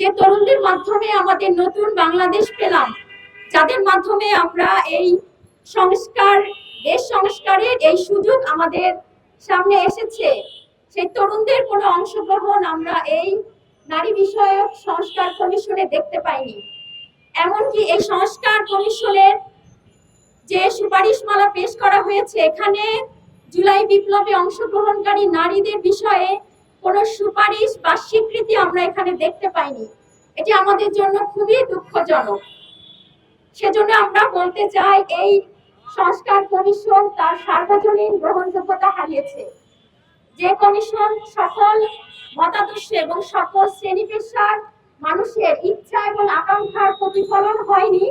যে তরুণদের মাধ্যমে আমাদের নতুন বাংলাদেশ পেলাম, যাদের মাধ্যমে আমরা এই সংস্কার, দেশ সংস্কারের এই সুযোগ আমাদের সামনে এসেছে, সেই তরুণদের কোনো অংশগ্রহণ আমরা এই নারী বিষয়ক সংস্কার কমিশনে দেখতে পাইনি। এমনকি এই সংস্কার কমিশনের যে সুপারিশমালা পেশ করা হয়েছে, এখানে জুলাই বিপ্লবে অংশগ্রহণকারী নারীদের বিষয়ে কোনো সুপারিশ বা স্বীকৃতি আমরা এখানে দেখতে পাইনি। এটি আমাদের জন্য খুবই দুঃখজনক। সেজন্য আমরা বলতে চাই, এই সংস্কার কমিশন তার সার্বজনীন গ্রহণযোগ্যতা হারিয়েছে। যে কমিশন সকল মতাদর্শ এবং সকল শ্রেণী পেশার মানুষের ইচ্ছা এবং আকাঙ্ক্ষার প্রতিফলন হয়নি,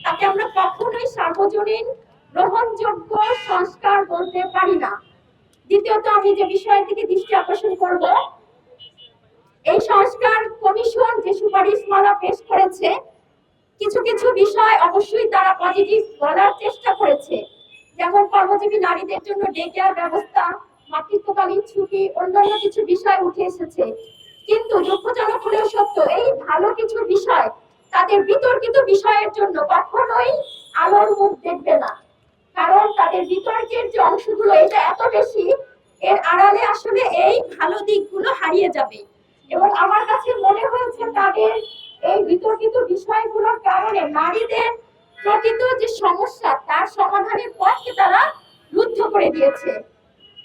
তাকে আমরা কখনোই সার্বজনীন গ্রহণযোগ্য সংস্কার বলতে পারি না। দ্বিতীয়ত, আমি যে বিষয়ের দিকে দৃষ্টি আকর্ষণ করব, এই সংস্কার কমিশন যে সুপারিশমালা পেশ করেছে, কিছু কিছু বিষয় অবশ্যই তারা পজিটিভ বলার চেষ্টা করেছে, যেমন কর্মজীবী নারীদের জন্য ডে কেয়ার ব্যবস্থা, মাতৃত্বকালীন ছুটি, অন্যান্য কিছু বিষয় উঠে এসেছে। কিন্তু দুঃখজনক হলেও সত্য, এই ভালো কিছু বিষয় তাদের বিতর্কিত বিষয়ের জন্য কখনোই আলোর মুখ দেখবে না। কারণ তাদের বিতর্কের যে অংশগুলো এটা এত বেশি, এর আড়ালে আসলে এই ভালো দিকগুলো হারিয়ে যাবে। এবং আমার কাছে মনে হয়েছে তাদের এই বিতর্কিত বিষয়গুলোর কারণে নারীদের প্রকৃত যে সমস্যা তার সমাধানের পথকে তারা রুদ্ধ করে দিয়েছে।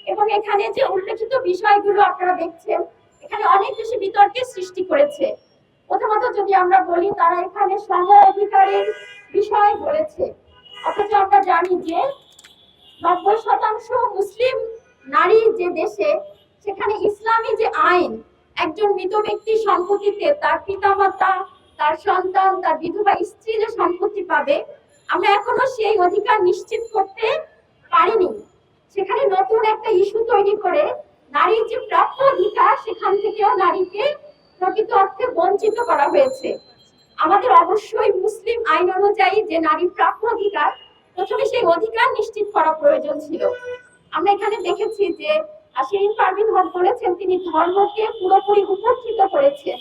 এবং এখানে যে উল্লেখিত বিষয়গুলো আপনারা দেখছেন, এখানে অনেক বেশি বিতর্কের সৃষ্টি করেছে। প্রথমত যদি আমরা বলি, তারা এখানে সম অধিকারের বিষয় বলেছে, অথচ আমরা জানি যে 90% মুসলিম নারী যে দেশে, সেখানে ইসলামী যে আইন, একজন মৃত ব্যক্তির সম্পত্তিতে তার পিতামাতা, তার সন্তান, তার বিধবা স্ত্রী যে সম্পত্তি পাবে, আমরা এখনো সেই অধিকার নিশ্চিত করতে পারিনি। সেখানে নতুন একটা ইস্যু তৈরি করে নারীর যে প্রাপ্য অধিকার, সেখান থেকেও নারীকে প্রকৃত অর্থে বঞ্চিত করা হয়েছে। আমাদের অবশ্যই মুসলিম আইন অনুযায়ী যে নারীর প্রাপ্য অধিকার, প্রথমে সেই অধিকার নিশ্চিত করা প্রয়োজন ছিল। আমরা এখানে দেখেছি যে শিরিন পারভীন হক বলেছেন, তিনি ধর্মকে পুরোপুরি উপেক্ষিত করেছেন।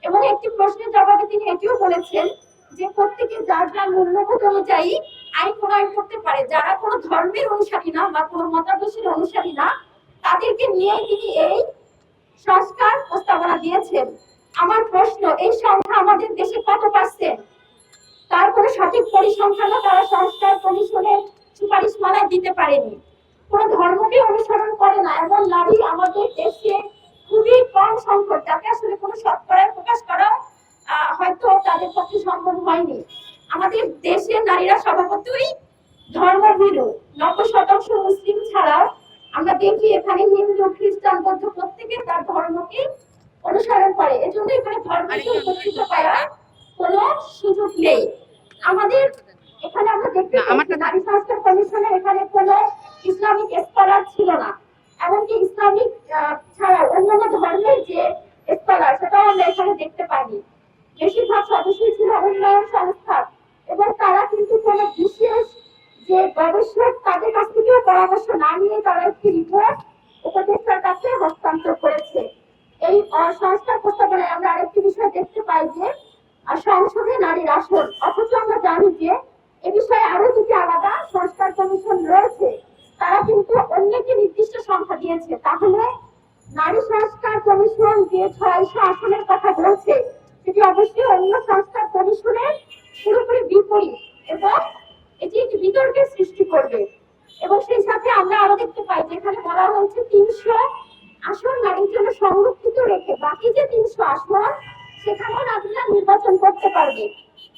এবং একটি প্রশ্নের জবাবে তিনি এটিও বলেছেন যে প্রত্যেকে যার যার মূল্যবোধ অনুযায়ী আইন প্রণয়ন করতে পারে, যারা কোনো ধর্মের অনুসারী না বা কোনো মতাদর্শের অনুসারী না, তাদেরকে নিয়ে তিনি এই সংস্কার প্রস্তাবনা দিয়েছেন। আমার প্রশ্ন, এই সংখ্যা আমাদের দেশে কত পার্সেন্ট? তার কোনো সঠিক পরিসংখ্যানও তারা সংস্কার কমিশনের সুপারিশমালায় দিতে পারেনি। কোনো ধর্মকে অনুসরণ করে না এমন নারী আমাদের দেশে খুবই কম সংখ্যক, যাকে আসলে কোনো শতকরায় প্রকাশ করা হয়তো তাদের পক্ষে সম্ভব হয়নি। আমাদের দেশের নারীরা স্বভাবতই ধর্মভীরু। 90% মুসলিম ছাড়াও আমরা দেখি এখানে হিন্দু, খ্রিস্টান, বৌদ্ধ প্রত্যেকে তার ধর্মকে অনুসরণ করে। এজন্য এখানে ধর্মকে উপস্থিত করার কোনো সুযোগ নেই। আমাদের এখানে আমরা দেখতে পাচ্ছি নারী সংস্কার কমিশনের এখানে কোনো ইসলামিক স্কলার ছিল না। এমনকি ইসলামিক ছাড়াও অন্যান্য ধর্মের যে স্কলার, সেটাও আমরা এখানে দেখতে পাইনি। বেশিরভাগ সদস্যই ছিল উন্নয়ন সংস্থা, এবং তারা কিন্তু কোনো বিশেষ যে গবেষক তাদের কাছ থেকেও পরামর্শ না নিয়ে তারা একটি রিপোর্ট উপদেষ্টার কাছে হস্তান্তর করেছে। এই সংস্কার প্রস্তাবনায় আমরা আরেকটি বিষয় দেখতে পাই যে সংসদে নারীর আসন, অথচ আমরা জানি যে এ বিষয়ে আরো দুটি আলাদা সংস্কার কমিশন রয়েছে, তারা কিন্তু অন্য একটি নির্দিষ্ট সংখ্যা দিয়েছে। তাহলে নারী সংস্কার কমিশন যে 600 আসনের কথা বলছে, সেটি অবশ্যই অন্য সংস্কার কমিশনের পুরোপুরি বিপরীত, এবং এটি একটি বিতর্কের সৃষ্টি করবে। এবং সেই সাথে আমরা আরো দেখতে পাই যেখানে বলা হয়েছে 300 আসন নারীর জন্য সংরক্ষিত রেখে বাকি যে 300 আসন, সেখানেও নারীরা নির্বাচন করতে পারবে।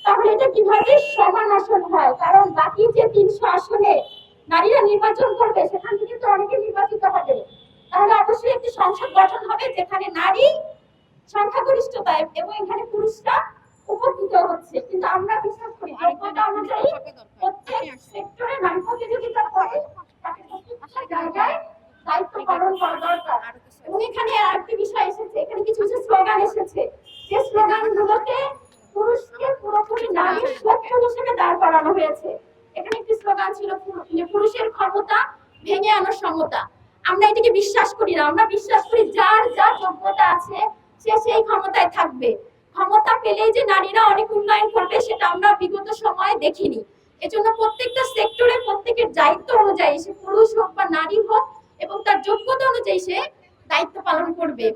তাহলে এটা কিভাবে সমান আসন হয়? কারণ বাকি যে 300 আসনে নারীরা নির্বাচন করবে, সেখান থেকে তো অনেকে নির্বাচিত হবে। তাহলে অবশ্যই একটি সংসদ গঠন হবে যেখানে নারী সংখ্যাগরিষ্ঠতা এবং এখানে পুরুষরা উপকৃত হচ্ছে। কিন্তু আমরা বিশ্বাস করি যোগ্যতা অনুযায়ী প্রত্যেক সেক্টরে নারী প্রতিযোগিতা করে, তাকে প্রত্যেকটা জায়গায় দায়িত্ব পালন করা দরকার। এবং এখানে আরেকটি বিষয় এসেছে, এখানে কিছু কিছু স্লোগান এসেছে, যে স্লোগানগুলোতে পুরুষকে পুরোপুরি নারীর শত্রু হিসেবে দাঁড় করানো হয়েছে। এখানে একটি স্লোগান ছিল পুরুষের ক্ষমতা ভেঙে আনার সমতা। আমরা এটাকে বিশ্বাস করি না। আমরা বিশ্বাস করি যার যা যোগ্যতা আছে সে সেই ক্ষমতায় থাকবে। ক্ষমতা পেলেই যে নারীরা অনেক উন্নয়ন করবে সেটা আমরা বিগত সময়ে দেখিনি। এজন্য প্রত্যেকটা সেক্টরে প্রত্যেকের দায়িত্ব অনুযায়ী, সে পুরুষ হোক বা নারী হোক, এবং তার যোগ্যতা অনুযায়ী সে দায়িত্ব পালন করবে।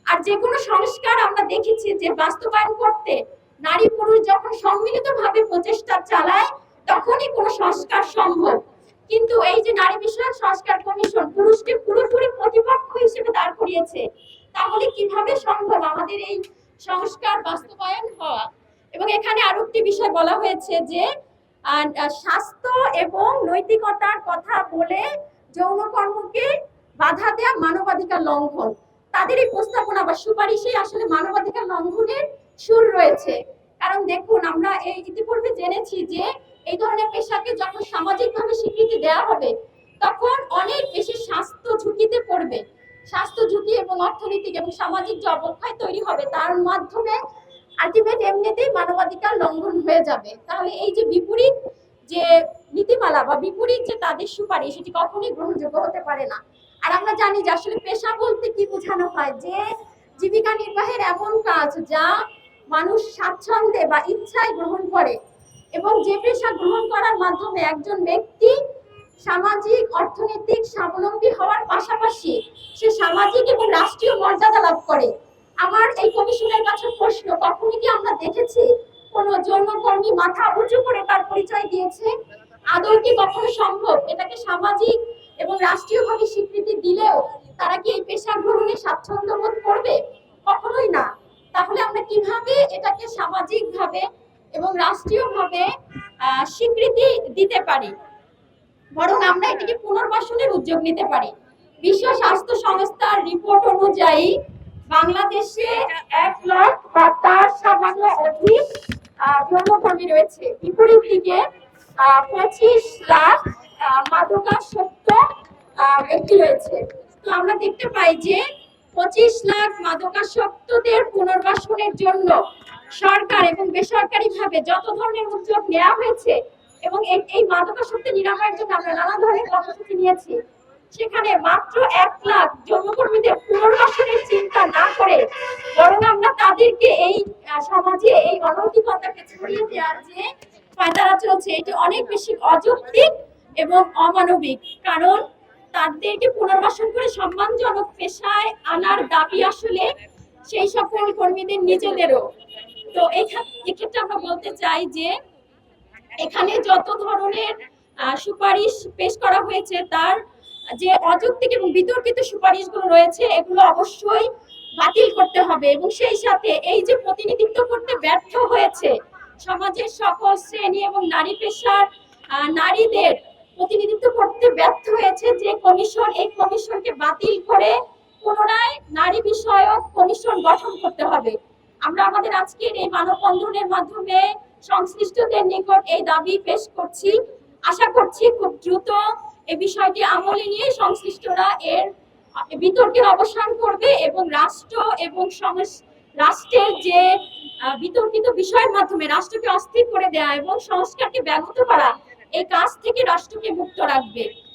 আর যে কোনো সংস্কার আমরা দেখেছি যে বাস্তবায়ন করতে নারী পুরুষ যখন সম্মিলিতভাবে প্রচেষ্টা চালায় তখনই কোনো সংস্কার সম্ভব। কিন্তু এই যে নারী বিষয়ক সংস্কার কমিশন পুরুষকে পুরোপুরি প্রতিপক্ষ হিসেবে দাঁড় করিয়েছে, তাহলে কিভাবে সম্ভব আমাদের এই সংস্কার বাস্তবায়ন হওয়া? এবং এখানে আরো একটি বিষয় বলা হয়েছে যে স্বাস্থ্য এবং নৈতিকতার কথা বলে যৌন কর্মকে বাধা দেয়া মানবাধিকার লঙ্ঘন। তাদের এই প্রস্তাবনা বা সুপারিশে আসলে মানবাধিকার লঙ্ঘনের সুর রয়েছে। কারণ দেখুন, আমরা এই ইতিপূর্বে জেনেছি যে এই ধরনের পেশাকে যখন সামাজিকভাবে স্বীকৃতি দেওয়া হবে তখন অনেক বেশি স্বাস্থ্য ঝুঁকিতে পড়বে। স্বাস্থ্য ঝুঁকি এবং অর্থনৈতিক এবং সামাজিক যে অবক্ষয় তৈরি হবে তার মাধ্যমে আলটিমেট এমনিতেই মানবাধিকার লঙ্ঘন হয়ে যাবে। তাহলে এই যে বিপরীত যে নীতিমালা বা বিপরীত যে তাদের সুপারিশ, সেটি কখনোই গ্রহণযোগ্য হতে পারে না। আর আমরা জানি যে আসলে পেশা বলতে কি বোঝানো হয়, যে জীবিকা নির্বাহের এমন কাজ যা মানুষ স্বাচ্ছন্দ্যে বা ইচ্ছায় গ্রহণ করে, এবং যে পেশা গ্রহণ করার মাধ্যমে একজন ব্যক্তি সামাজিক অর্থনৈতিক স্বাবলম্বী হওয়ার পাশাপাশি সে সামাজিক এবং রাষ্ট্রীয় মর্যাদা লাভ করে। আমার এই কমিশনের কাছে প্রশ্ন, কখনই কি আমরা দেখেছি কোন যৌনকর্মী মাথা উঁচু করে তার পরিচয় দিয়েছে? আদৌ কি কখনো সম্ভব? এটাকে সামাজিক এবং রাষ্ট্রীয়ভাবে স্বীকৃতি দিলেও তারা কি এই পেশা গ্রহণে স্বাচ্ছন্দ্য বোধ করবে? কখনোই না। তাহলে আমরা কিভাবে এটাকে সামাজিকভাবে এবং রাষ্ট্রীয়ভাবে স্বীকৃতি দিতে পারি? বরং আমরা এটিকে পুনর্বাসনের উদ্যোগ নিতে পারি। বিশ্ব স্বাস্থ্য সংস্থার রিপোর্ট অনুযায়ী বাংলাদেশে 1 লাখ বা তার সামান্য অধিক যৌনকর্মী রয়েছে। বিপরীত দিকে 25 লাখ মাদকাসক্ত ব্যক্তি রয়েছে। তো আমরা দেখতে পাই যে 25 লাখ মাদকাসক্তদের পুনর্বাসনের জন্য সরকার এবং বেসরকারিভাবে যত ধরনের উদ্যোগ নেওয়া হয়েছে, এবং এই মাদকাসক্তি নিরাময়ের জন্য আমরা নানা ধরনের কর্মসূচি নিয়েছি, সেখানে মাত্র 1 লাখ যৌনকর্মীদের পুনর্বাসনের চিন্তা না করে বরং আমরা তাদেরকে এই সমাজে এই অনৈতিকতাকে ছড়িয়ে দেওয়ার যে পায়তারা চলছে, এটি অনেক বেশি অযৌক্তিক এবং অমানবিক। কারণ তাদেরকে পুনর্বাসন করে সম্মানজনক পেশায় আনার দাবি আসলে সেই সকল কর্মীদের নিজেদেরও। তো এক্ষেত্রে আমরা বলতে চাই যে এখানে যত ধরনের সুপারিশ পেশ করা হয়েছে তার যে অযৌক্তিক এবং বিতর্কিত সুপারিশগুলো রয়েছে এগুলো অবশ্যই বাতিল করতে হবে। এবং সেই সাথে এই যে প্রতিনিধিত্ব করতে ব্যর্থ হয়েছে সমাজের সকল শ্রেণী এবং নারী পেশার নারীদের প্রতিনিধিত্ব করতে ব্যর্থ হয়েছে যে কমিশন, এই কমিশনকে বাতিল করে পুনরায় নারী বিষয়ক কমিশন গঠন করতে হবে। আমরা আমাদের আজকের এই মানববন্ধনের মাধ্যমে সংশ্লিষ্টদের নিকট এই দাবি পেশ করছি। আশা করছি খুব দ্রুত এই বিষয়টি আমলে নিয়ে সংশ্লিষ্টরা এর বিতর্কের অবসান করবে এবং রাষ্ট্র এবং রাষ্ট্রের যে বিতর্কিত বিষয়ের মাধ্যমে রাষ্ট্রকে অস্থির করে দেয়া এবং সংস্কারকে ব্যাহত করা, এই কাজ থেকে রাষ্ট্রকে মুক্ত রাখবে।